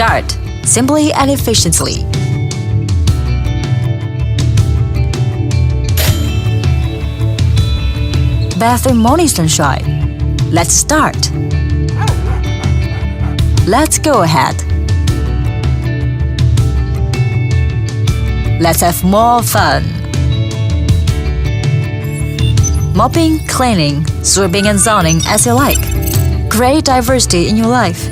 start, simply and efficiently. Bath in morning sunshine. Let's start. Let's go ahead. Let's have more fun. Mopping, cleaning, sweeping and zoning as you like. Create diversity in your life.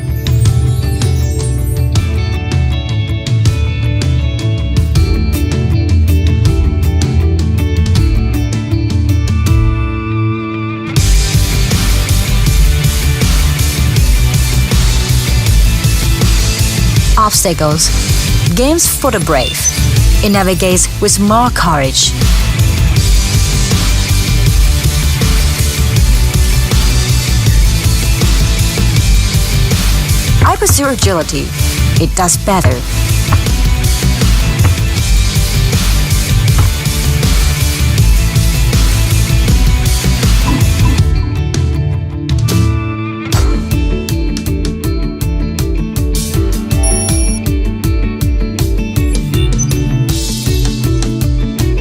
Obstacles. Games for the brave. It navigates with more courage. I pursue agility. It does better.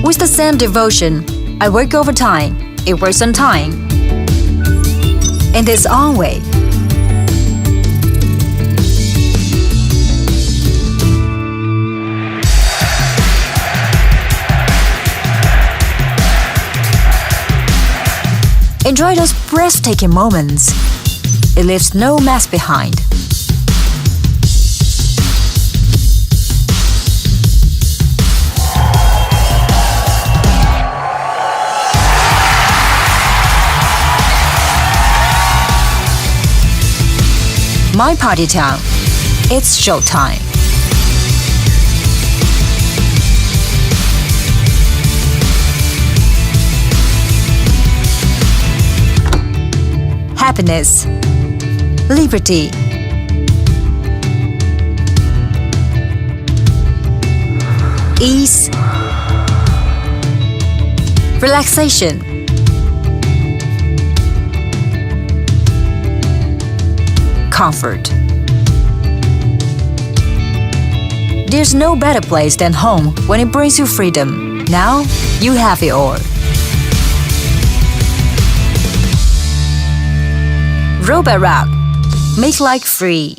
With the same devotion, I work overtime. It works on time. In its own way. Enjoy those breathtaking moments. It leaves no mess behind. My party town. It's showtime. Happiness, liberty, ease, relaxation, comfort. There's no better place than home when it brings you freedom. Now you have it all. Roborock. Make life free.